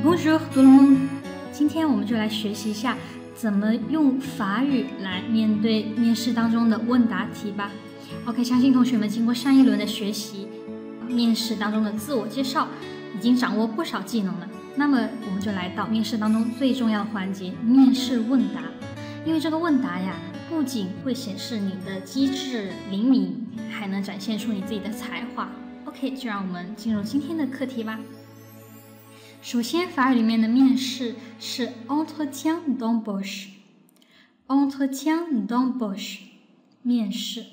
Bonjour tout le monde， 今天我们就来学习一下怎么用法语来面对面试当中的问答题吧。OK， 相信同学们经过上一轮的学习，面试当中的自我介绍已经掌握不少技能了。那么我们就来到面试当中最重要的环节——面试问答。因为这个问答呀，不仅会显示你的机智灵敏，还能展现出你自己的才华。OK， 就让我们进入今天的课题吧。首先，法语里面的面试是 entretien d'embauche。entretien d'embauche， 面试。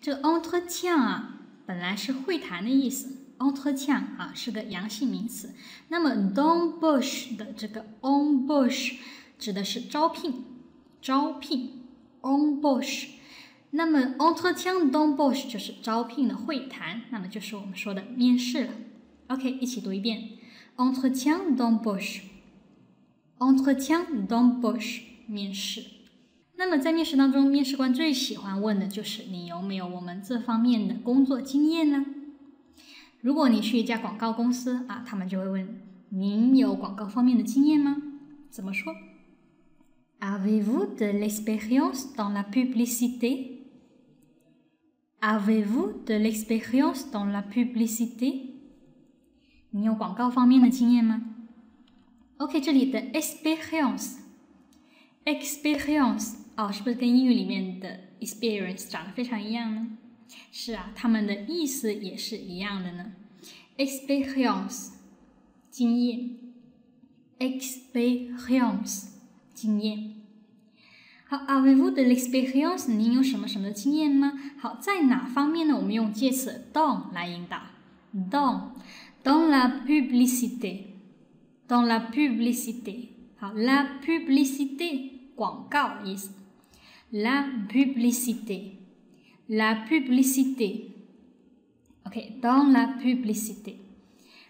这个 entretien 啊，本来是会谈的意思。entretien 啊是个阳性名词。那么 d'embauche 的这个 embauche 指的是招聘。embauche。那么 entretien d'embauche 就是招聘的会谈，那么就是我们说的面试了。OK， 一起读一遍。Entretien d'embauche， entretien d'embauche， 面试。那么在面试当中，面试官最喜欢问的就是你有没有我们这方面的工作经验呢？如果你去一家广告公司啊，他们就会问您有广告方面的经验吗？怎么说 ？Avez-vous de l'expérience dans la publicité？ Avez-vous de l'expérience dans la publicité？你有广告方面的经验吗 ？OK， 这里的 experience 是不是跟英语里面的 experience 长得非常一样呢？是啊，它们的意思也是一样的呢。experience 经验 ，experience 经验。好 ，avez-vous de l'expérience？ 您有什么什么的经验吗？好，在哪方面呢？我们用介词 dans 来引导 dans。Dans la publicité， dans la publicité， 好 ，la publicité 广告的意思 ，la publicité，la publicité，OK，dans la publicité，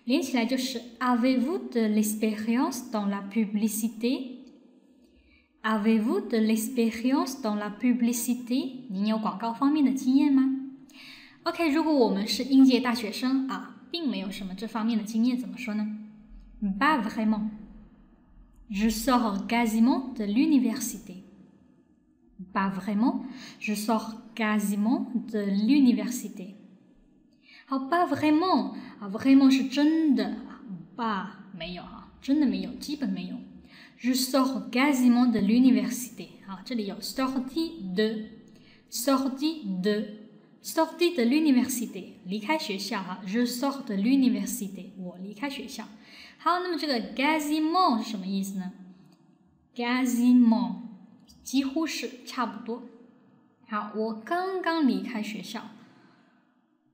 连起来就是 Avez-vous de l'expérience dans la publicité？Avez-vous de l'expérience dans la publicité？ 您有广告方面的经验吗 ？OK， 如果我们是应届大学生啊。并没有什么这方面的经验，怎么说呢 ？Pas vraiment. Je sors quasiment de l'université. Pas vraiment. Je sors quasiment de l'université. 好 ，pas vraiment 啊 ，vraiment 是真的，pas 没有哈，真的没有，基本没有。Je sors quasiment de l'université. 好，这里有 sorti de，sorti de。sorti de l'université， 离开学校哈 ，je sors de l'université， 我离开学校。好，那么这个 quasiment 是什么意思呢 ？quasiment 几乎是差不多。好，我刚刚离开学校，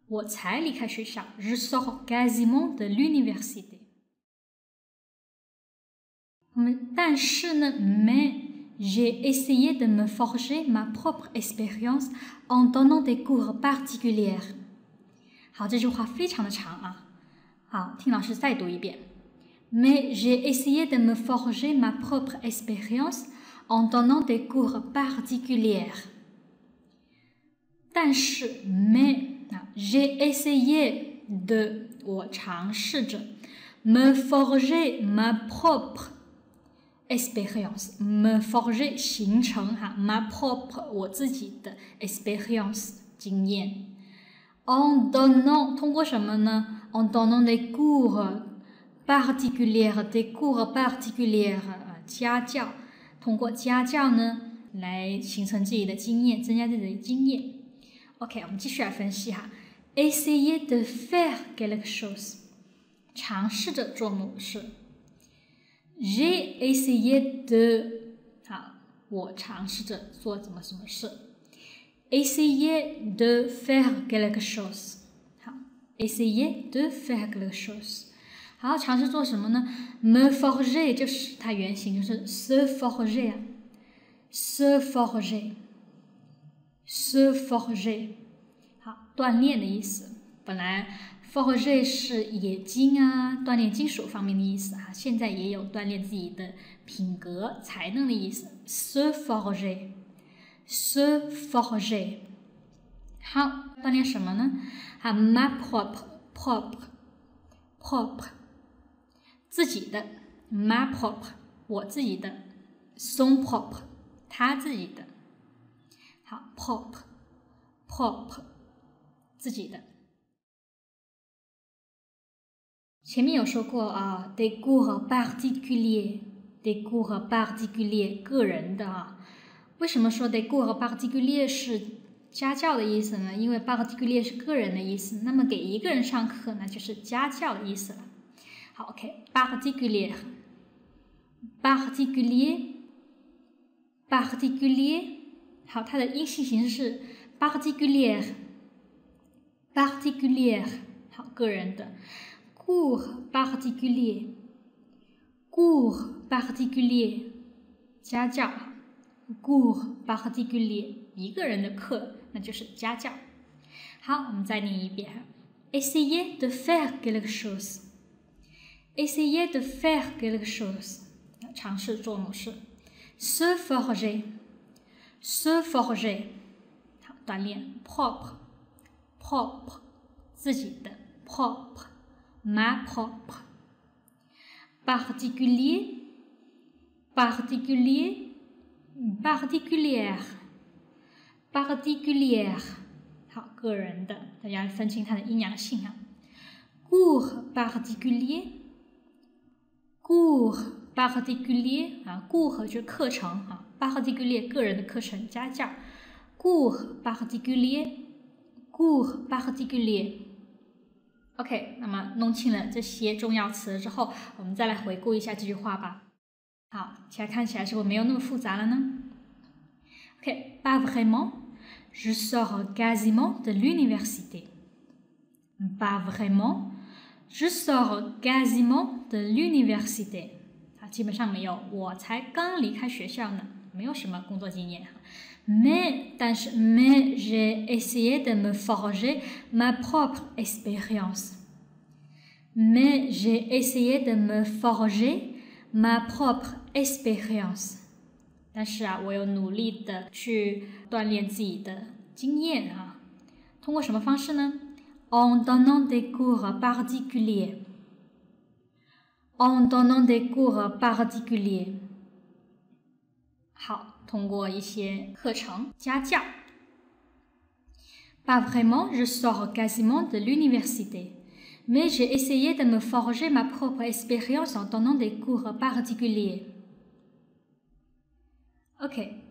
我才离开学校 ，je sors quasiment de l'université。但是呢 mais。J'ai essayé de me forger ma propre expérience en donnant des cours particuliers. 好，这句话非常的长啊。好，听老师再读一遍。Mais j'ai essayé de me forger ma propre expérience en donnant des cours particuliers. 但是 j'ai essayé de 我尝试着 me forger ma propre。expérience me forger 形成哈 ma propre 我自己的 expérience 经验 en donnant 通过什么呢 en donnant des cours particuliers des cours particuliers 家教通过家教呢来形成自己的经验增加自己的经验 OK 我们继续来分析哈 essayer de faire quelque chose 尝试着做某事J'ai essayé de 好，我尝试着做什么事 Essayer de faire quelque chose 好 Essayer de faire quelque chose 好，尝试做什么呢 Me forger 就是它原型就是 se forger se forger se forger 好，锻炼的意思本来forger 是冶金啊，锻炼金属方面的意思啊，现在也有锻炼自己的品格、才能的意思。se forger，se forger， 好，锻炼什么呢？啊 ，ma propre，自己的 ，ma propre 我自己的 ，son propre 他自己的。好 ，propre 自己的。前面有说过啊 ，des cours particuliers，des cours particuliers 个人的啊。为什么说 des cours particuliers 是家教的意思呢？因为 particulier 是个人的意思，那么给一个人上课呢，就是家教的意思了。好 ，OK，particulier， 好，它的阴性形式是 particulier， 好，个人的。cours particulier， 家教 ，cours particulier 一个人的课，那就是家教。好，我们再念一遍 ，essayer de faire quelque chose，essayer de faire quelque chose， 尝试做某事 ，se forger， 好，锻炼 ，propre， 自己的 ，propre。ma propre particulière 好，个人的，大家分清它的阴阳性啊。cours particulier 啊 ，cours 就是课程啊 ，particulier 个人的课程家教 ，cours particulier。OK， 那么弄清了这些重要词之后，我们再来回顾一下这句话吧。好，现在看起来是不是没有那么复杂了呢 ？OK，pas vraiment， je sors quasiment de l'université。pas vraiment， je sors quasiment de l'université。啊，基本上没有，我才刚离开学校呢，没有什么工作经验。mais j'ai essayé de me forger ma propre expérience. Mais j'ai essayé de me forger ma propre expérience. 但是啊，我有努力的去锻炼自己的经验啊。通过什么方式呢 ？En donnant des cours particuliers. En donnant des cours particuliers. 好。通过一些课程家教 Pas vraiment, je sors quasiment de l'université. Mais j'ai essayé de me forger ma propre expérience en donnant des cours particuliers. OK，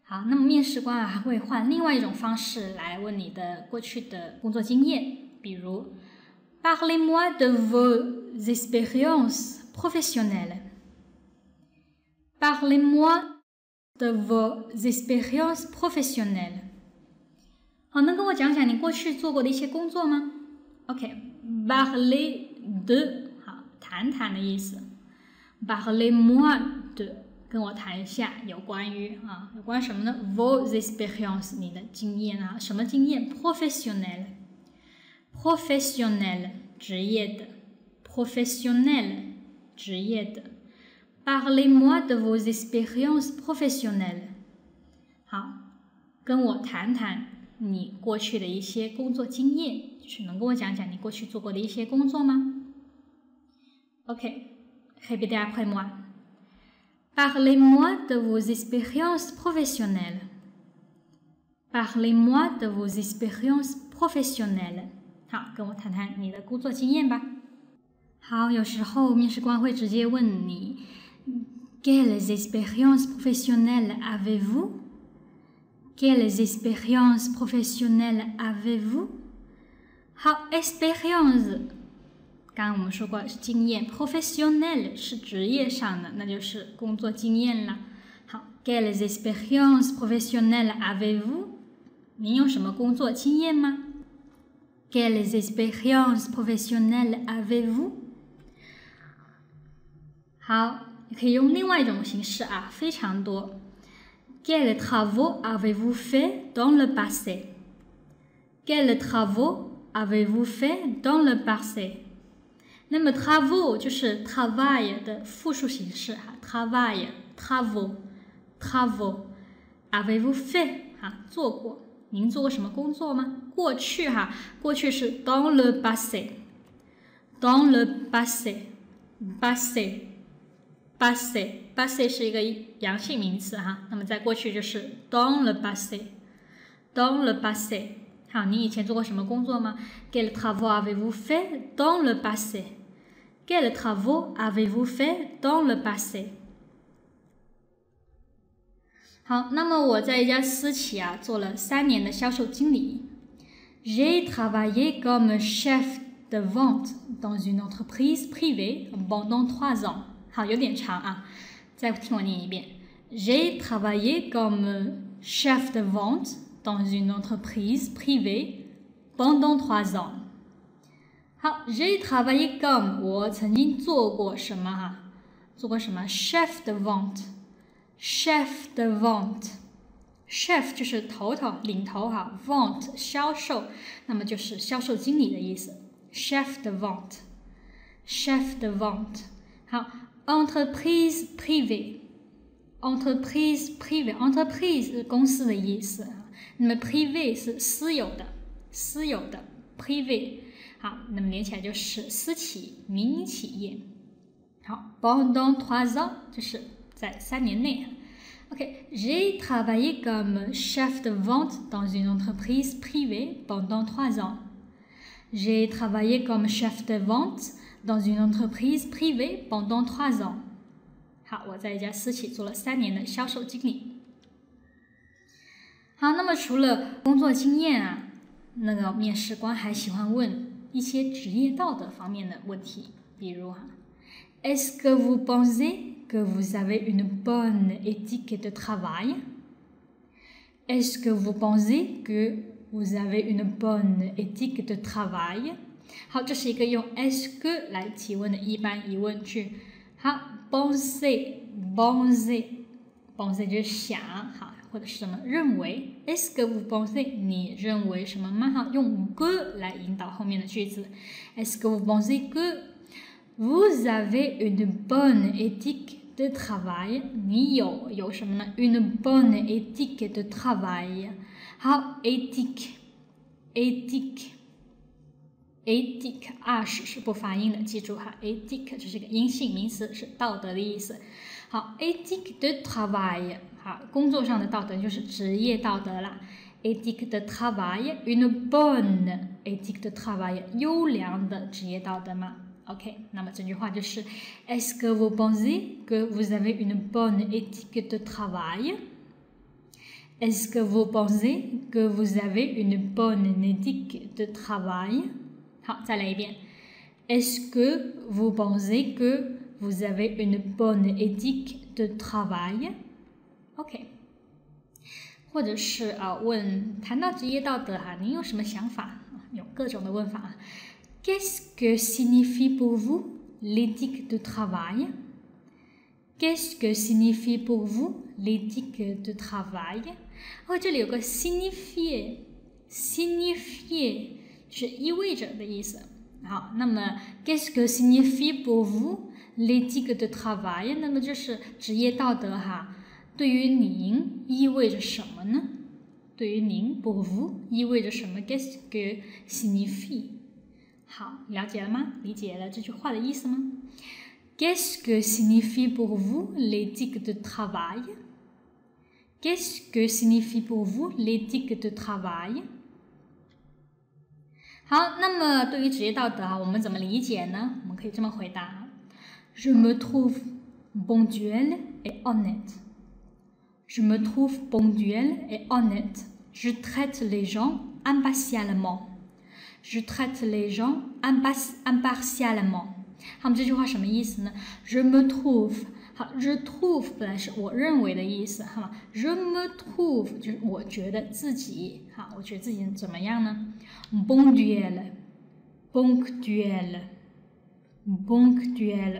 好，那么面试官还会换另外一种方式来问你的过去的工作经验，比如 Parlez-moi de vos expériences professionnelles. Parlez-moi de vos expériences professionnelles. 好，能跟我讲讲你过去做过的一些工作吗 ？OK，parler de 好，谈谈的意思。Parlez-moi de 跟我谈一下有关于有关什么呢 ？vos expériences 你的经验啊，什么经验 ？professionnel 职业的 ，professionnel 职业的。Parlez-moi de vos expériences professionnelles. 好，跟我谈谈你过去的一些工作经验，就是能跟我讲讲你过去做过的一些工作吗 ？OK， répétez après moi. Parlez-moi de vos expériences professionnelles. Parlez-moi de vos expériences professionnelles. 好，跟我谈谈你的工作经验吧。好，有时候面试官会直接问你。Quelles expériences professionnelles avez-vous? Quelles expériences professionnelles avez-vous? 好 ，expérience， 刚刚我们说过是经验 ，professionnel 是职业上的，那就是工作经验了。好 ，Quelles expériences professionnelles avez-vous? 您有什么工作经验吗 ？Quelles expériences professionnelles avez-vous? 好。可以用另外一种形式啊，非常多。Quels travaux avez-vous fait dans le passé? Quels travaux avez-vous fait dans le passé? 那么 travaux 就是 travail 的复数形式哈 ，travail travaux avez-vous fait 做过？您做过什么工作吗？过去过去是 dans le passé。passé是一个阳性名词哈，那么在过去就是 dans le passé。dans le passé。好，你以前做过什么工作吗 ？Quels travaux avez-vous fait dans le passé？Quels travaux avez-vous fait dans le passé？ 好，那么我在一家私企啊做了3年的销售经理。J'ai travaillé comme chef de vente dans une entreprise privée pendant 3 ans。好，有点长啊，再听我念一遍。J'ai travaillé comme chef de vente dans une entreprise privée pendant 3 ans。好 ，J'ai travaillé comme 我曾经做过什么哈？做过什么 ？chef de vente。chef de vente，chef 就是头头、领头哈 ，vente 销售，那么就是销售经理的意思。chef de vente，chef de vente。好 ，entreprise privée，entreprise privée，entreprise 是公司的意思，那么 privé 是私有的，privé。好，那么连起来就是私企、民营企业。好 ，pendant 3 ans 就是在3年内。OK，j'ai travaillé comme chef de vente dans une entreprise privée pendant 3 ans. J'ai travaillé comme chef de vente dans une entreprise privée pendant 3 ans. 好，我在一家私企做了3年的销售经理。好，那么除了工作经验啊，那个面试官还喜欢问一些职业道德方面的问题，比如Est-ce que vous pensez que vous avez une bonne éthique de travail? Est-ce que vous pensez que vous avez une bonne éthique de travail? 好，这是一个用 est-ce que 来提问的一般疑问句。好 ，penser 就是想，好，或者是什么认为。Est-ce que vous pensez 你认为什么吗？好，用 que 来引导后面的句子。Est-ce que vous pensez que vous avez une bonne éthique de travail？ 你有什么呢 ？Une bonne éthique de travail。好 ，éthique 2是不发音的，记住哈 ，éthique 这是一个阴性名词，是道德的意思。好 ，éthique de travail， 好，工作上的道德就是职业道德啦。éthique de travail，une bonne éthique de travail， 优良的职业道德嘛。OK， 那么整句话就是 Est-ce que vous pensez que vous avez une bonne éthique de travail? Est-ce que vous pensez que vous avez une bonne éthique de travail? 好，再来一遍。Est-ce que vous pensez que vous avez une bonne éthique de travail? OK， 或者是谈到职业道德哈，您有什么想法？有各种的问法啊。Qu'est-ce que signifie pour vous l'éthique de travail? Qu'est-ce que signifie pour vous l'éthique de travail? 这里有个 signifier 是意味着的意思。好，那么 Qu'est-ce que signifie pour vous l'éthique de travail? 那么就是职业道德哈，对于您意味着什么呢？对于您 pour vous 意味着什么 ？Qu'est-ce que signifie？好，了解了吗？理解了这句话的意思吗 ？Qu'est-ce que signifie pour vous l'éthique de travail? Qu'est-ce que signifie pour vous l'éthique de travail? 好，那么对于职业道德我们怎么理解呢？我们可以这么回答 ：Je me trouve ponctuel et honnête. Je me trouve ponctuel et honnête. Je traite les gens impartialement.Je traite les gens impartialement。好，这句话什么意思呢 ？Je me trouve， 好 ，je trouve 本来是我认为的意思，好吗 ？Je me trouve 就是我觉得自己，好，我觉得自己怎么样呢 ？ponctuel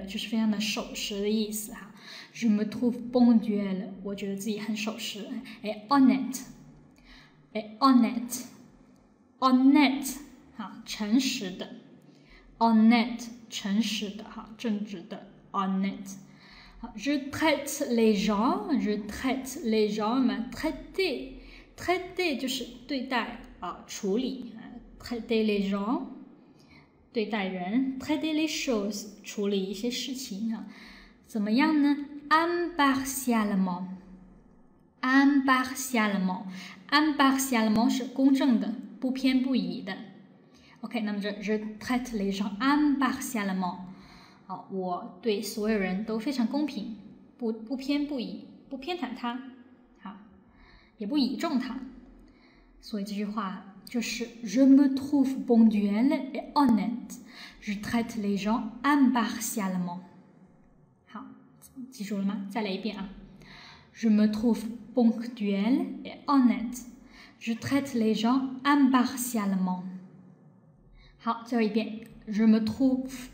就是非常的守时的意思哈。Je me trouve ponctuel， 我觉得自己很守时。honnête， 好，诚实的 ，honnête， 诚实的，好，正直的 ，honnête。好 ，je traite les gens 嘛 ，traiter 就是对待处理 ，traiter les gens 对待人 traiter les choses 处理一些事情啊，怎么样呢 ？impartialement， 是公正的，不偏不倚的。OK， 那么这 je traite les gens impartialement， 好，我对所有人都非常公平，不偏不倚，不偏袒他，好，也不倚重他。所以这句话就是 Je me trouve ponctuel et honnête. Je traite les gens impartialement. 好，记住了吗？再来一遍啊。Je me trouve ponctuel et honnête. Je traite les gens impartialement. 好，最后一遍。Je me trouve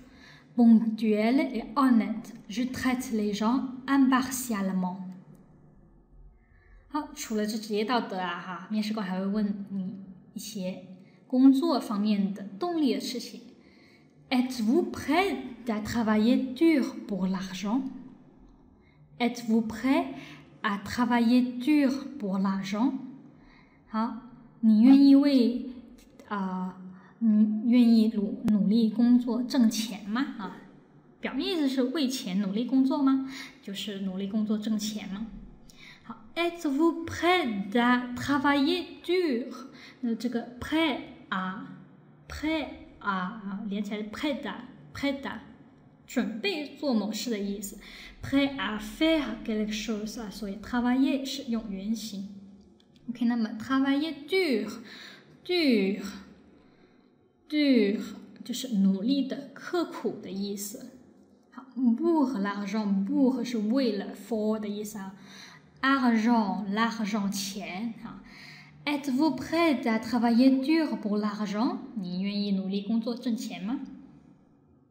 ponctuel et honnête. Je traite les gens impartialement. 好，除了这职业道德啊，哈，面试官还会问你一些工作方面的动力的事情。Êtes-vous prêt à travailler dur pour l'argent? Êtes-vous prêt à travailler dur pour l'argent? 好，你愿意努力工作挣钱吗？啊，表面意思是为钱努力工作吗？就是努力工作挣钱吗？好 ，Êtes-vous prêt à travailler dur？ 那这个 prêt à 连起来是 prêt à 准备做某事的意思 ，prêt à faire quelque chose 啊，所以 travailler 是用原形。OK， 那么 travailler dur 就是努力的、刻苦的意思。好 ，pour l'argent 是为了 for 的意思啊。l'argent 钱啊 ，Êtes-vous prêt à travailler dur pour l'argent？ 你愿意努力工作挣钱吗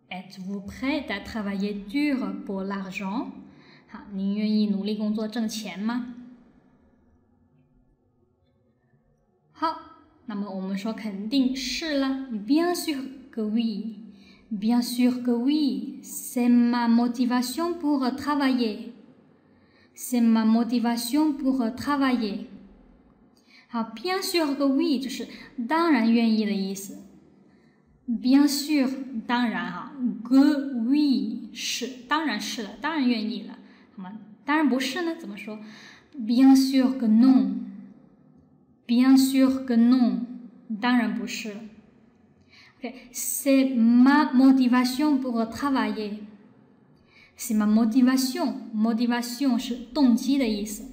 ？Êtes-vous prêt à travailler dur pour l'argent？ 好，你愿意努力工作挣钱吗？好，那么我们说肯定是了 ，bien sûr que oui，bien sûr que oui，c'est ma motivation pour travailler。C'est ma motivation pour travailler。好 ，bien sûr que oui 就是当然愿意的意思。bien sûr 当然哈 ，que oui 是当然是了，当然愿意了。好吗？当然不是呢，怎么说 ？bien sûr que non。bien sûr que non 当然不是。OK，c'est ma motivation pour travailler。C'est ma motivation 是动机的意思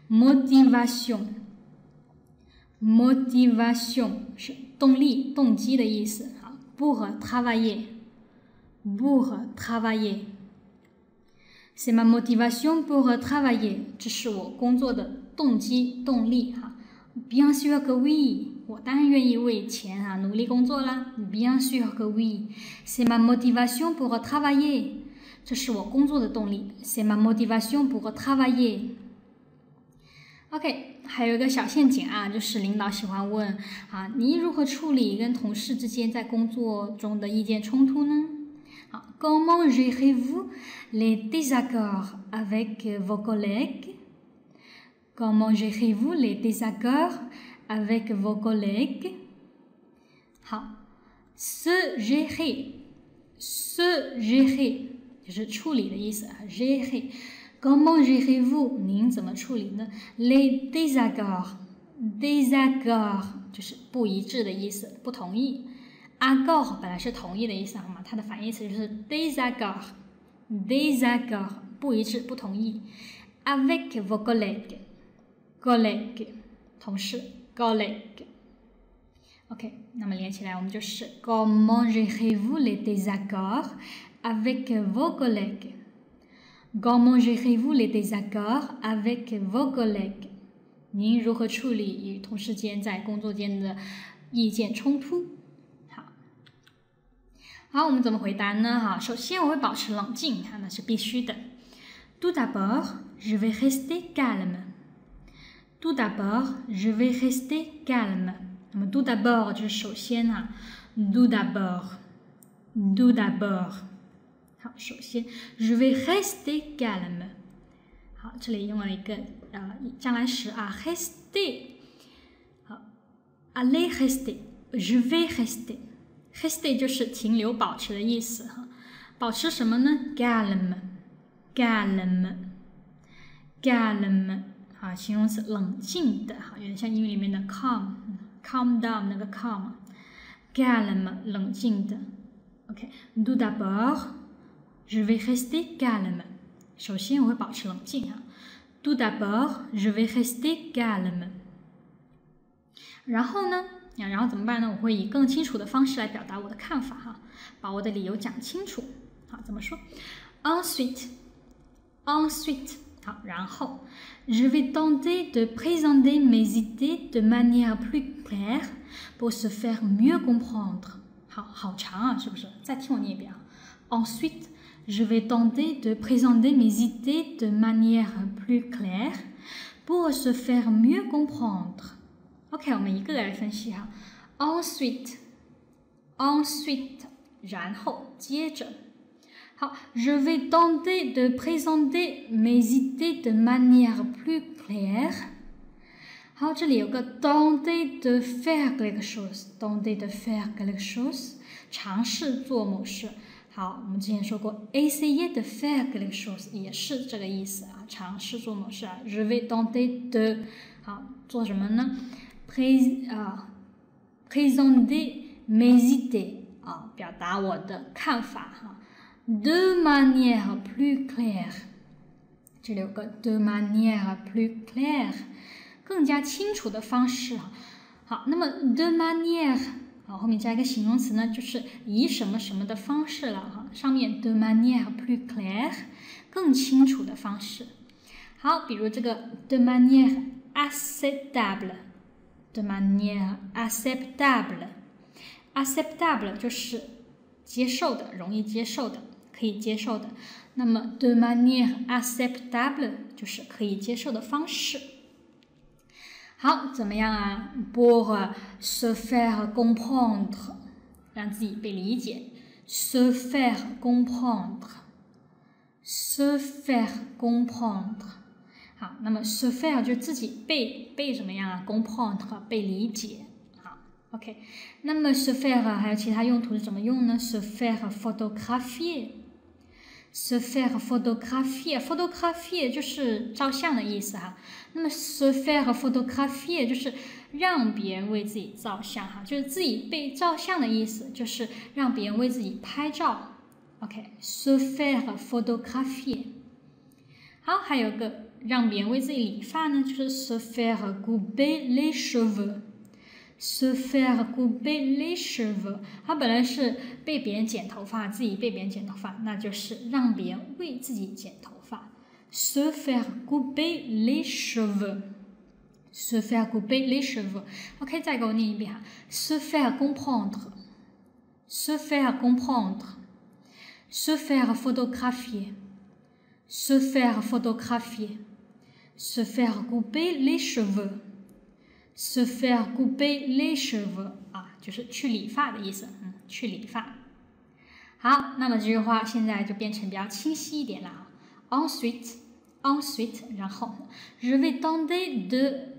motivation 是动力、动机的意思。好 pour travailler c'est ma motivation pour travailler 这是我工作的动机、动力。哈 bien sûr que oui 我当然愿意为钱啊努力工作啦 bien sûr que oui c'est ma motivation pour travailler这是我工作的动力 ，c'est ma motivation pour travailler。OK， 还有一个小陷阱啊，就是领导喜欢问啊，你如何处理跟同事之间在工作中的意见冲突呢？好 ，Comment gérez-vous les désaccords avec vos collègues？ Comment gérez-vous les désaccords avec vos collègues？ 好 ，se gérer 就是处理的意思啊 ，gérer。Comment gérez-vous？ 您怎么处理呢 ？Les désaccords 就是不一致的意思，不同意。accord 本来是同意的意思，好吗？它的反义词就是 désaccord 不一致，不同意。Avec vos collègues 同事 collègue。OK， 那么连起来我们就是 Comment gérez-vous les désaccords avec vos collègues? Comment gérez-vous les désaccords avec vos collègues? 您如何处理与同事间在工作间的意见冲突？好，我们怎么回答呢？哈，首先我会保持冷静，哈，那是必须的。Tout d'abord, je vais rester calme. Tout d'abord, je vais rester calme. 那么 tout d'abord 就是首先哈 ，tout d'abord。好，首先 je vais rester calme。好，这里用了一个将来时啊 ，rester。好 ，allez rester，je vais rester。rester 就是停留、保持的意思哈。保持什么呢 ？calme， 啊，形容词冷静的哈，有点像英语里面的 calm down 那个 calm，calme 冷静的。OK，tout d'abord je vais rester calme。首先我会保持冷静哈。tout d'abord je vais rester calme。然后呢？然后怎么办呢？我会以更清楚的方式来表达我的看法哈，把我的理由讲清楚。好，怎么说 ？Ensuite， 好，然后 je vais tenter de présenter mes idées de manière plus claire pour se faire mieux comprendre。好长啊，是不是？再听我念一遍啊。Ensuite, je vais tenter de présenter mes idées de manière plus claire pour se faire mieux comprendre。OK， 我们一个来分析哈。Ensuite， 然后接着。好 ，je vais tenter de présenter mes idées de manière plus claire。好，这里有个 tenter de faire quelque chose，tenter de faire quelque chose， 尝试做某事。好，我们之前说过 essayer de faire quelque chose 也是这个意思啊，尝试做某事啊。je vais tenter de， 好，做什么呢？ présenter mes idées 啊，表达我的看法哈。de manière plus claire， 这里有个 de manière plus claire， 更加清楚的方式哈。好，那么 de manière， 好，后面加一个形容词呢，就是以什么什么的方式了哈。上面 de manière plus claire， 更清楚的方式。好，比如这个 de manière acceptable。de manière acceptable，acceptable 就是接受的，容易接受的，可以接受的。那么 de manière acceptable 就是可以接受的方式。好，怎么样啊 ？pour se faire comprendre， 让自己被理解。se faire comprendre，se faire comprendre。好，那么 se faire 就自己被怎么样啊 ？comprendre 被理解。好 ，OK。那么 se faire 还有其他用途是怎么用呢 ？se faire photographier。se faire photographier 就是照相的意思哈。那么 se faire photographier 就是让别人为自己照相哈，就是自己被照相的意思，就是让别人为自己拍照。OK，se faire photographier。好，还有个让别人为自己理发呢，就是 se faire couper les cheveux。se faire couper les cheveux， 它本来是被别人剪头发，自己被别人剪头发，那就是让别人为自己剪头发。se faire couper les cheveux。se faire couper les cheveux。OK， 再给我念一遍哈。se faire comprendre。se faire comprendre。se faire photographier。se faire photographier。se faire couper les cheveux。se faire couper les cheveux 啊，就是去理发的意思，去理发。好，那么这句话现在就变成比较清晰一点了。Ensuite， 然后 je vais tenter de，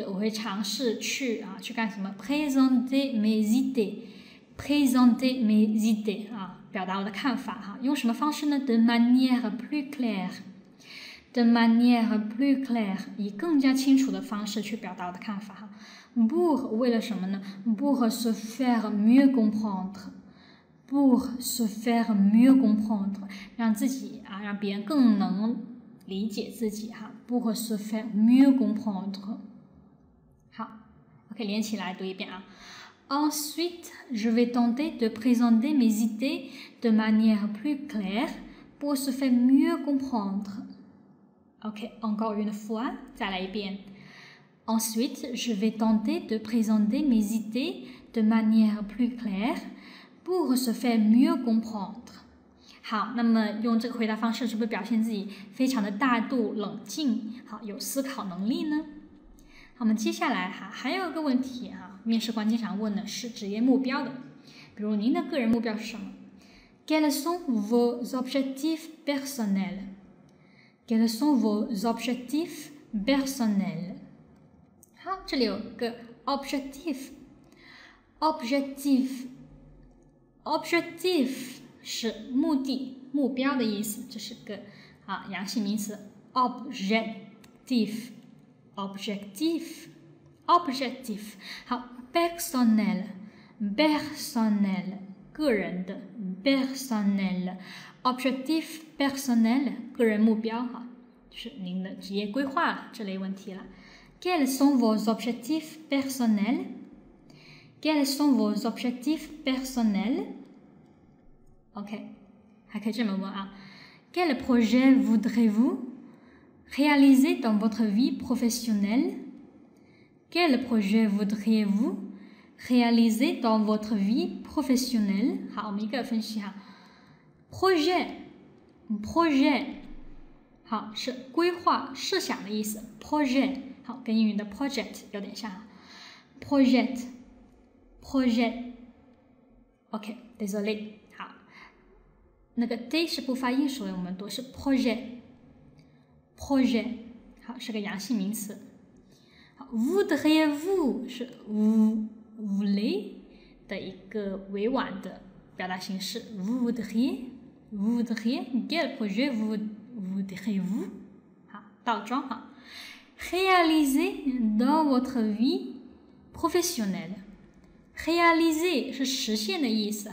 我会尝试去干什么 ？présenter mes idées 啊，表达我的看法哈。用什么方式呢 ？de manière plus claire。de manière plus claire， 以更加清楚的方式去表达我的看法哈。pour 为了什么呢 ？pour se faire mieux comprendre。pour se faire mieux comprendre， 让自己让别人更能理解自己哈。pour se faire mieux comprendre。好 ，OK， 连起来读一遍啊。Ensuite, je vais tenter de présenter mes idées de manière plus claire pour se faire mieux comprendre。OK, encore une fois, 再来一遍。Ensuite, je vais tenter de présenter mes idées de manière plus claire pour se faire mieux comprendre。好，那么用这个回答方式是不是表现自己非常的大度、冷静，好，有思考能力呢？好，我们接下来还有一个问题面试官经常问的是职业目标的，比如您的个人目标是什么 ？Quels sont vos objectifs personnels？Quels sont vos objectifs personnels？ 好，这里有个 objectif。objectif 是目的、目标的意思，这是个阳性名词 objectif。好 personnel 个人的 personnel objectif personnel 个人目标就是您的职业规划这类问题了。Quels sont vos objectifs personnels? Quels sont vos objectifs personnels? OK， 还可以这么问Quel projet voudrez-vous réaliser dans votre vie professionnelle? Quel projet voudriez-vous réaliser dans votre vie professionnelle? 好，我们一个分析projet 好是规划、设想的意思 ，projet 好跟英语的 project 有点像，project OK désolé 好，那个 d 是不发音，所以我们读是 projet 好是个阳性名词。好 voudriez-vous 是 voulez 的一个委婉的表达形式 voudriez quel projet voudriez-vous 好倒装réaliser dans votre vie professionnelle réaliser 是实现的意思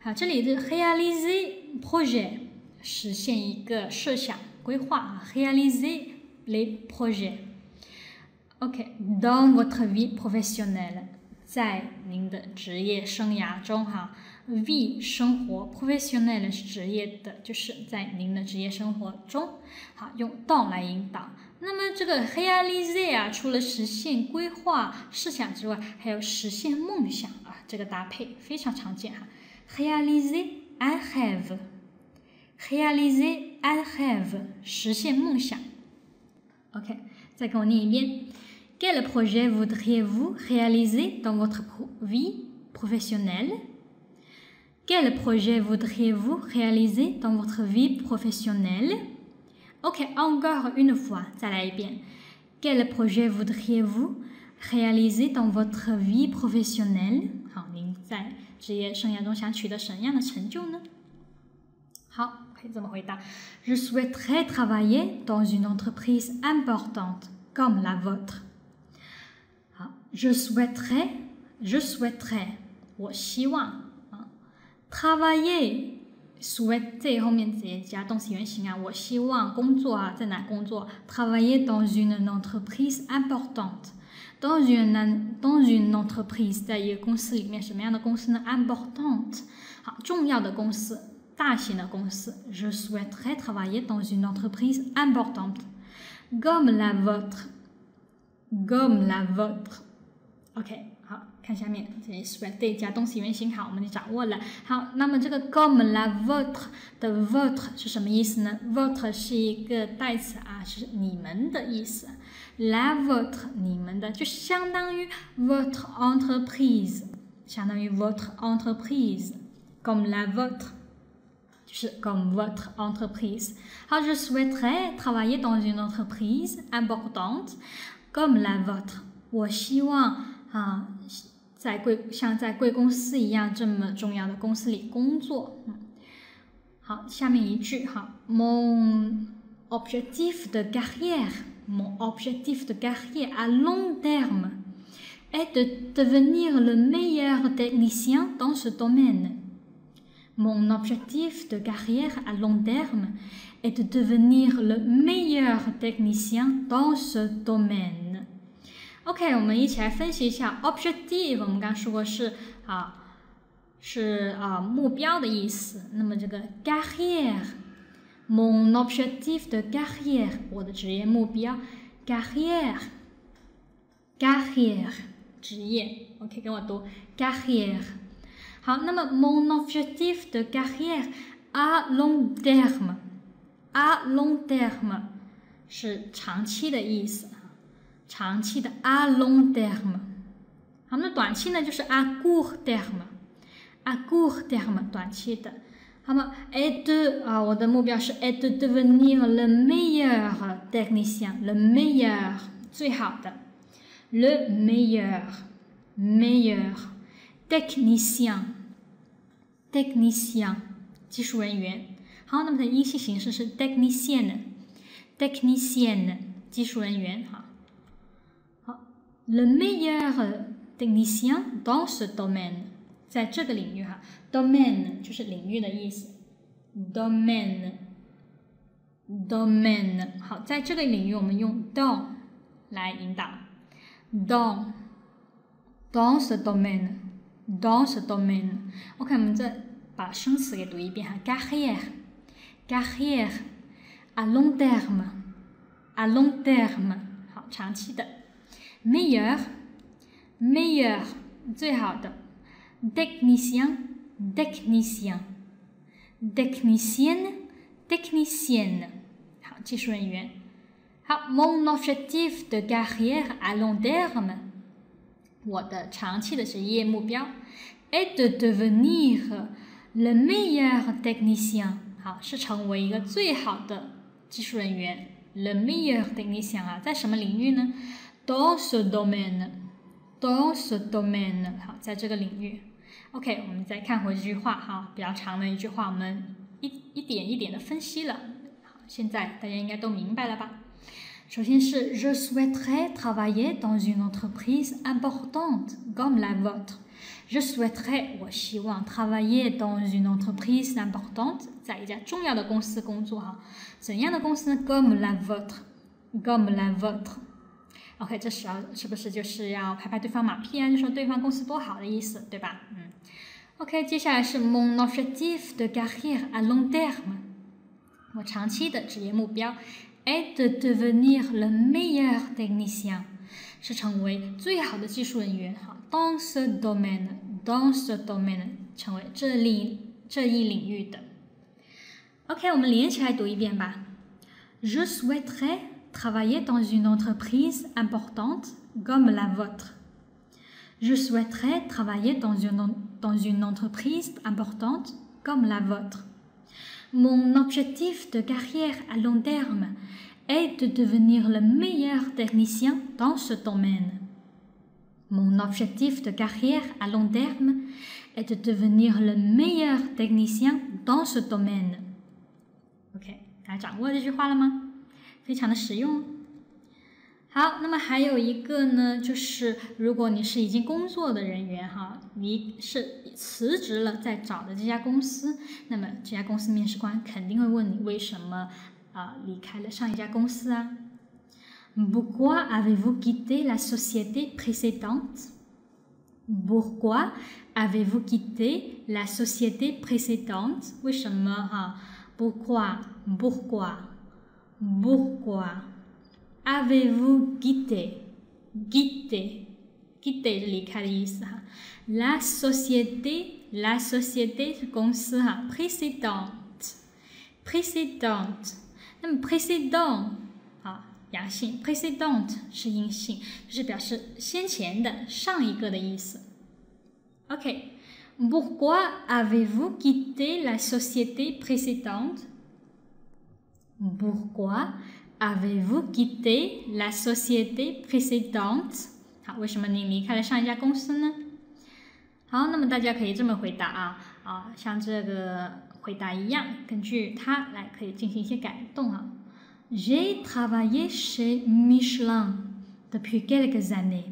好，这里的 réaliser projet 实现一个设想规划réaliser les projets OK dans votre vie professionnelle 在您的职业生涯中vie 生活 professionnel 是职业的，就是在您的职业生活中好用 dans 来引导。那么这个 réaliser 除了实现规划设想之外，还有实现梦想这个搭配非常常见réaliser un rêve réaliser un rêve 实现梦想 OK 再跟我念一遍 Quel projet voudriez-vous réaliser dans votre vie professionnelle? Quel projet voudriez-vous réaliser dans votre vie professionnelle? OK, encore une fois, 再来一遍 Quel projet voudriez-vous réaliser dans votre vie professionnelle? 好，您在职业生涯中想取得什么样的成就呢？好，可以这么回答 Je souhaiterais travailler dans une entreprise importante comme la vôtre. 好 Je souhaiterais 我希望travailler souhaiter 后面直接加动词原形我希望工作在哪工作 travailler dans une entreprise importante dans une entreprise 在一个公司里面什么样的公司呢 importante 好重要的公司大型的公司 Je souhaiterais travailler dans une entreprise importante comme la vôtre OK 好看下面这里 souhaiter 加动词原形好我们就掌握了好那么这个 comme la vôtre 的 votre 是什么意思呢 votre 是一个代词是你们的意思 la vôtre 你们的就相当于 votre entreprise 相当于 votre entreprise comme la vôtre 就是 comme votre entreprise 好 Je souhaiterais travailler dans une entreprise importante comme la vôtre 我希望像在贵公司一样这么重要的公司里工作好下面一句Mon objectif de carrière à long terme est de devenir le meilleur technicien dans ce domaine Mon objectif de carrière à long terme est de devenir le meilleur technicien dans ce domaine OK 我们一起来分析一下 objective 我们刚刚说过是目标的意思那么这个 carrière Mon objectif de carrière 我的职业目标 carrière 职业 OK 跟我读 carrière 好那么 Mon objectif de carrière à long terme 是长期的意思长期的 à long terme 好那短期呢就是 à court terme 短期的好嘛 et de 我的目标是 et de devenir le meilleur technicien le meilleur 最好的 le meilleur technicien， 技术人员。好，那么它的阴性形式是 technicienne， 技术人员。好 ，le meilleur technicien dans ce domaine， 在这个领域，domaine 就是领域的意思 ，domaine。好，在这个领域我们用 dans 来引导 ，dans ce domaine。dans ce domaine。OK， 我们再把生词给读一遍carrière à long terme， 好，长期的 meilleur 最好的 technicienne， 好，技术人员。好 mon objectif de carrière à long terme， 我的长期的职业目标 est de devenir le meilleur technicien， 好，是成为一个最好的技术人员 le meilleur technicien 在什么领域呢 dans ce domaine， 好，在这个领域。OK， 我们再看回这句话比较长的一句话，我们一点一点的分析了。好，现在大家应该都明白了吧？首先是 Je souhaiterais travailler dans une entreprise importante comme la vôtre。Je souhaiterais 我希望 travailler dans une entreprise importante 在一家重要的公司工作怎样的公司呢 ？Comme la vôtre。OK， 这时候是不是就是要拍拍对方马屁就说对方公司多好的意思，对吧？OK， 接下来是 Mon objectif de carrière à long terme， 我长期的职业目标 est de devenir le meilleur technicien， 是成为最好的技术人员dans ce domaine， 成为这一领域的。OK， 我们连起来读一遍吧。Je souhaiterais travailler dans une entreprise importante comme la vôtre. Je souhaiterais travailler dans une entreprise importante comme la vôtre. Mon objectif de carrière à long terme est de devenir le meilleur technicien dans ce domaine. Mon objectif de carrière à long terme est de devenir le meilleur technicien dans ce domaine. OK， 大家掌握这句话了吗？非常的实用。好，那么还有一个呢，就是如果你是已经工作的人员你是辞职了再找的这家公司，那么这家公司面试官肯定会问你为什么离开了上一家公司啊 ？Pourquoi avez-vous quitté la société précédente? Pourquoi avez-vous quitté la société précédente? 为什么？Pourquoi avez-vous quitté 是离开的意思La société 是公司précédente 那么 précédent 阳性 précédente 是阴性，就是表示先前的上一个的意思。OK， Pourquoi avez-vous quitté la société précédente? Pourquoi avez-vous quitté la société précédente? 好，为什么您离开了上一家公司呢？好，那么大家可以这么回答像这个回答一样，根据它来可以进行一些改动J'ai travaillé chez Michelin depuis quelques années.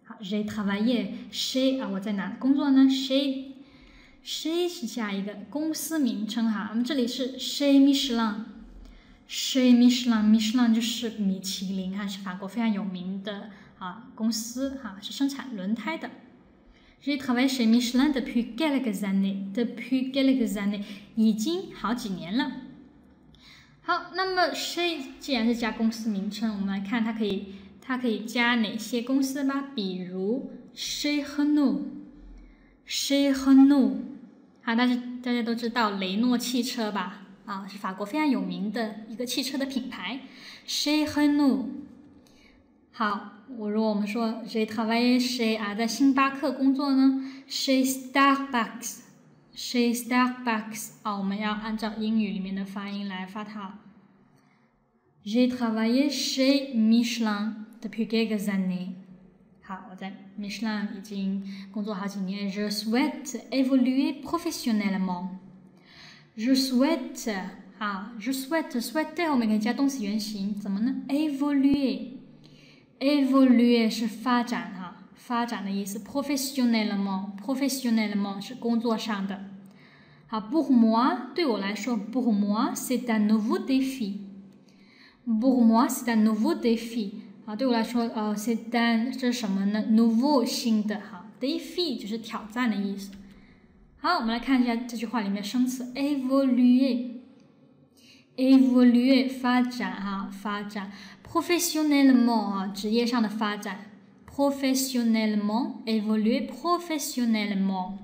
好 ，J'ai travaillé chez 我在哪工作呢 ？Chez 是下一个公司名称我们这里是 chez Michelin。chez Michelin 就是米其林是法国非常有名的公司是生产轮胎的。J'ai travaillé chez Michelin depuis quelques années， 已经好几年了。好，那么 chez 既然是加公司名称，我们来看它可以加哪些公司吧？比如 chez Renault， 好，大家都知道雷诺汽车吧？是法国非常有名的一个汽车的品牌 chez Renault。好，如果我们说 J'ai travaillé chez 在星巴克工作呢 chez Starbucks 我们要按照英语里面的发音来发它。J'ai travaillé chez Michelin depuis quelques années。好好，我在 Michelin 已经工作好几年。Je souhaite évoluer professionnellement. Je souhaite 啊 ，je souhaite 后面可以加动词原形，怎么呢 ？évoluer 是发展哈，发展的意思。professionnellement 是工作上的。好 ，pour moi 对我来说 ，pour moi c'est un nouveau défi。pour moi c'est un nouveau défi。啊，对我来说c'est un 这是什么呢 ？nouveau 新的哈 ，défi 就是挑战的意思。好，我们来看一下这句话里面的生词 évoluer 发展哈，发展 professionnellement 啊，职业上的发展 professionnellement évoluer professionnellement。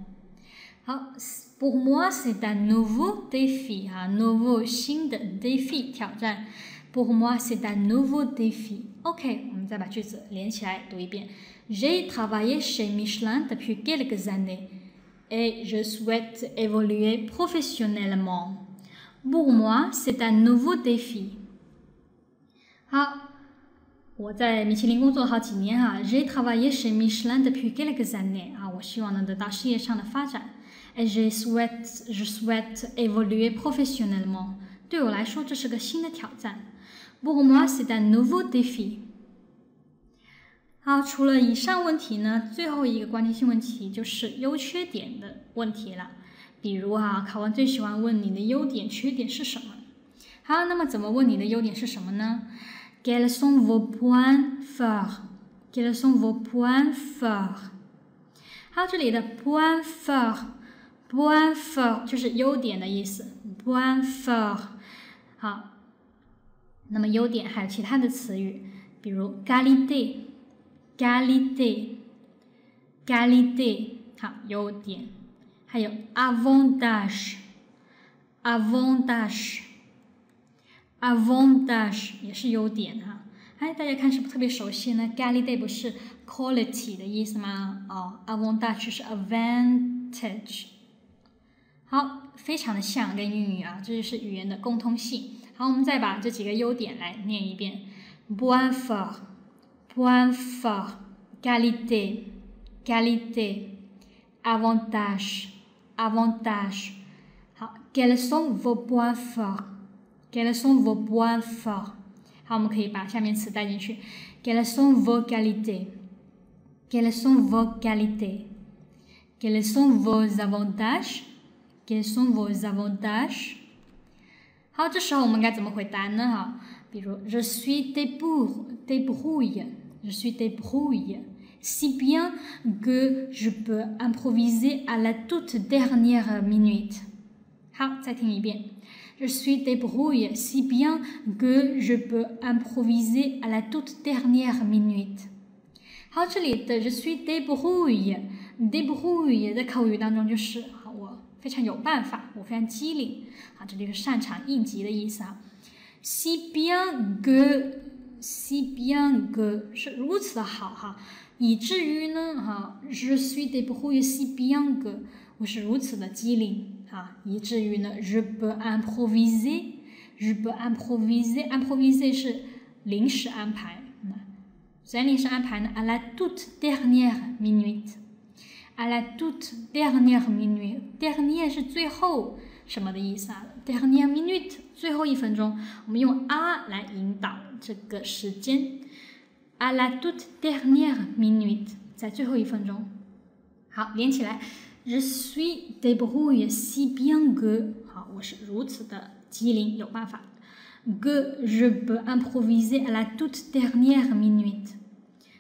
好 ，pour moi c'est un nouveau défi 哈 ，nouveau 新的 défi 挑战 ，pour moi c'est un nouveau défi。OK， 我们再把句子连起来读一遍。J'ai travaillé chez Michelin depuis quelques années。Et je souhaite évoluer professionnellement. Pour moi, c'est un nouveau défi. 好，我在米其林工作好几年哈。J'ai travaillé chez Michelin depuis quelques années. 啊，我希望能得到事业上的发展。Et je souhaite évoluer professionnellement. 对我来说，这是个新的挑战。Pour moi, c'est un nouveau défi. 好，除了以上问题呢，最后一个关键性问题就是优缺点的问题了。比如考官最喜欢问你的优点、缺点是什么。好，那么怎么问你的优点是什么呢 ？Quels sont vos points forts? Quels sont vos points forts? 好，这里的 point fort 就是优点的意思。point fort 好，那么优点还有其他的词语，比如 qualité 好，优点，还有 avantage 也是优点哈。哎，大家看是不是特别熟悉呢 ？qualité 不是 quality 的意思吗？哦 ，avantage 是 advantage。好，非常的像跟英语啊，这就是语言的共通性。好，我们再把这几个优点来念一遍 ：point fort, qualité, avantage。好 ，quels sont vos points forts? Quels sont vos points forts? 好，我们可以把下面词带进去。Quelles sont vos qualités? Quelles sont vos qualités? Quels sont vos avantages? Quels sont vos avantages? 好，这时候我们该怎么回答呢？哈，比如 Je suis débrouille, si bien que je peux improviser à la toute dernière minute. 好，再听一遍。Je suis débrouille, si bien que je peux improviser à la toute dernière minute. 好，这里的 je suis débrouille 在口语当中就是我非常有办法，我非常机灵。好，这里是擅长应急的意思啊。si bien que 是如此的好哈，以至于呢je suis débrouille, si bien que 我是如此的机灵。啊，以至于呢 je peux improviser 是临时安排，怎样临时安排呢 ？à la toute dernière minute，à la toute dernière minute，dernière 是最后什么的意思啊 ？dernière minute 最后1分钟，我们用 à 来引导这个时间 ，à la toute dernière minute 在最后1分钟。好，连起来。Je suis débrouille, si bien que 好，我是如此的机灵有办法 que je peux improviser à la toute dernière minute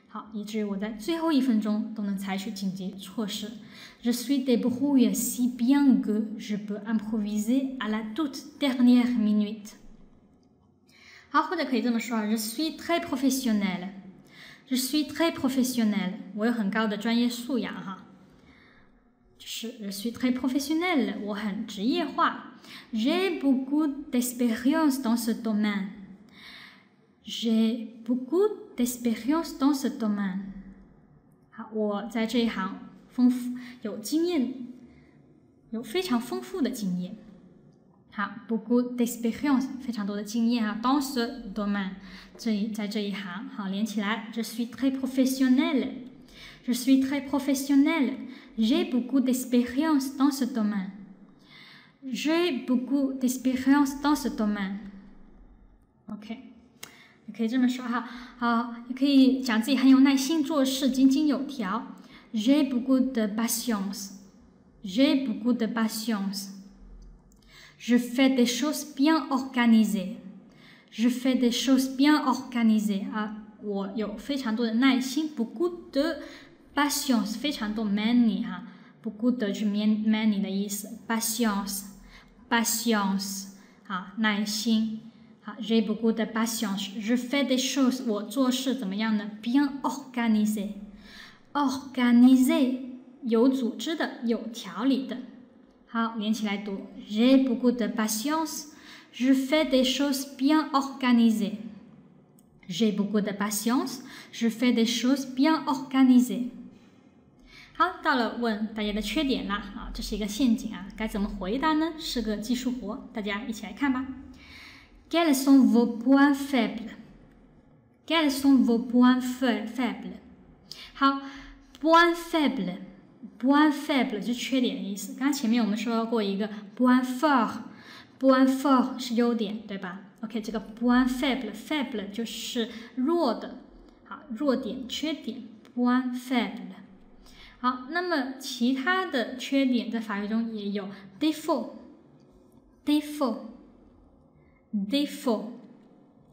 好，以至于我在最后1分钟都能采取紧急措施 Je suis débrouille, si bien que je peux improviser à la toute dernière minute 好，或者可以这么说 Je suis très professionnel, 我有很高的专业素养哈。是 Je suis très professionnel， 我很职业化。J'ai beaucoup d'expérience dans ce domaine。好，我在这一行有经验，有非常丰富的经验。好 ，beaucoup d'expérience 非常多的经验啊。Dans ce domaine， 在这一行，好连起来。Je suis très professionnel。Je suis très professionnel. J'ai beaucoup d'expérience dans ce domaine. J'ai beaucoup d'expérience dans ce domaine. OK， 也可以这么说哈。好，也可以讲自己很有耐心做事，井井有条。J'ai beaucoup de patience. J'ai beaucoup de patience. Je fais des choses bien organisées. Je fais des choses bien organisées. 我有非常多的耐心。beaucoup de patience 非常多 many 哈。beaucoup de 是 many 的意思。patience 耐心。J'ai beaucoup de patience. Je fais des choses. 我做事怎么样呢 ？bien organisé. organisé 有组织的，有条理的。好，连起来读。J'ai beaucoup de patience. Je fais des choses bien organisées. J'ai beaucoup de patience. Je fais des choses bien organisées. 好，到了问大家的缺点啦。这是一个陷阱该怎么回答呢？是个技术活，大家一起来看吧。Quels sont vos points faibles? Quels sont vos points faibles? 好 ，point faible 是缺点的意思。刚刚前面我们说过一个 point fort 是优点，对吧 ？OK， 这个 point faible 就是弱的，弱点、缺点 point faible。好，那么其他的缺点在法语中也有 défaut，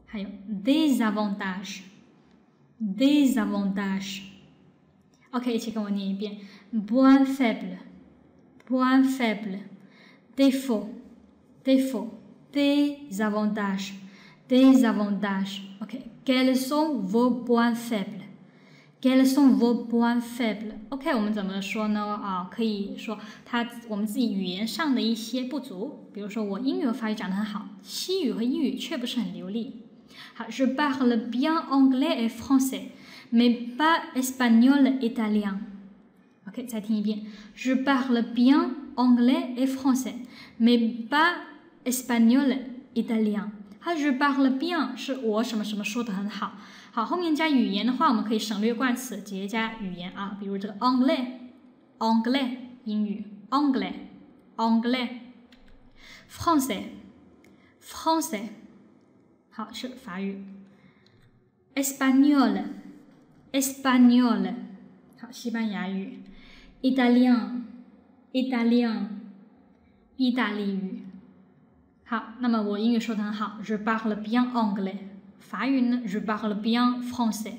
还有 désavantage。OK， 一起跟我念一遍 point faible, défaut, désavantage. OK， quels sont vos points faibles? Quels sont vos points faibles? OK， 我们怎么说呢？可以说我们自己语言上的一些不足，比如说我英语和法语讲得很好，西语和英语却不是很流利。好 ，Je parle bien anglais et français, mais pas espagnol et italien. OK， 再听一遍 ，Je parle bien anglais et français, mais pas espagnol et italien. 好 ，Je parle bien 是我什么什么说得很好。好，后面加语言的话，我们可以省略冠词，直接加语言比如这个 anglais 英语 anglais français 好是法语 espagnol 好西班牙语 italien 意大利语。好，那么我英语说得很好 ，je parle bien anglais。法语呢 ，je parle bien français。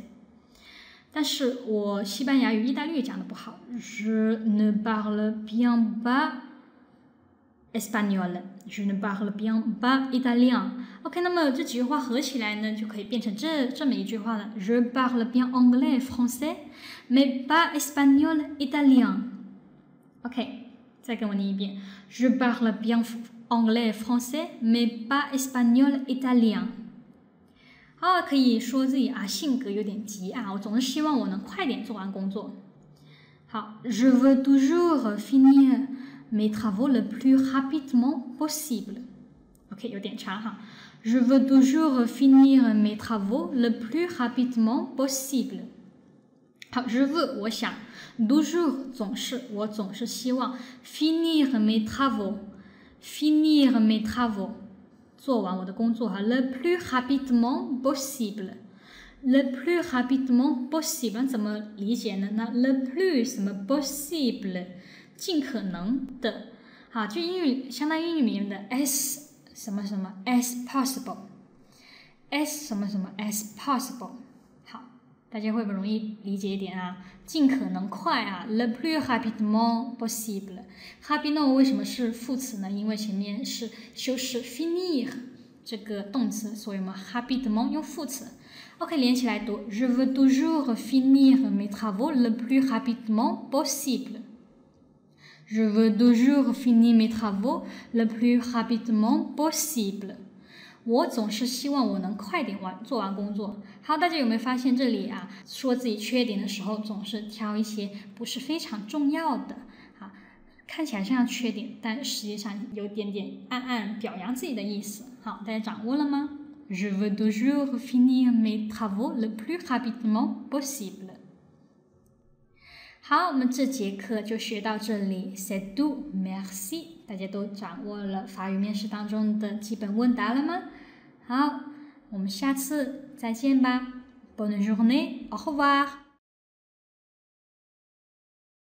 但是我西班牙语、意大利语讲的不好 ，je ne parle bien pas espagnol， je ne parle bien pas italien。OK， 那么这几句话合起来呢，就可以变成这么一句话了 ：je parle bien anglais et français, mais pas espagnol italien。OK， 再跟我念一遍 ：je parle bien anglais et français, mais pas espagnol italien。好，可以说自己性格有点急我总是希望我能快点做完工作。好 ，je veux toujours finir mes travaux le plus rapidement possible。OK， 有点长Je veux toujours finir mes travaux le plus rapidement possible。好 ，je veux 我想 ，toujours 我总是希望 finir mes travaux 做完我的工作le plus rapidement possible。le plus rapidement possible 怎么理解呢？那 le plus 什么 possible 尽可能的，就英语相当于英语里面的 as 什么什么 as possible，as 什么什么 as possible。好，大家会不会容易理解一点尽可能快le plus rapidement possible。rapidement 为什么是副词呢？因为前面是修饰 finir 这个动词，所以我们 rapidement 用副词。OK， 连起来读 Je veux toujours finir mes travaux le plus rapidement possible。Je veux toujours finir mes travaux le plus rapidement possible。我总是希望我能快点做完工作。好，大家有没有发现这里说自己缺点的时候，总是挑一些不是非常重要的看起来像缺点，但实际上有点点暗暗表扬自己的意思。好，大家掌握了吗？ Je veux toujours finir mes travaux le plus rapidement possible。好，我们这节课就学到这里 C'est tout, merci。大家都掌握了法语面试当中的基本问答了吗？好，我们下次再见吧。Bonne journée, au revoir。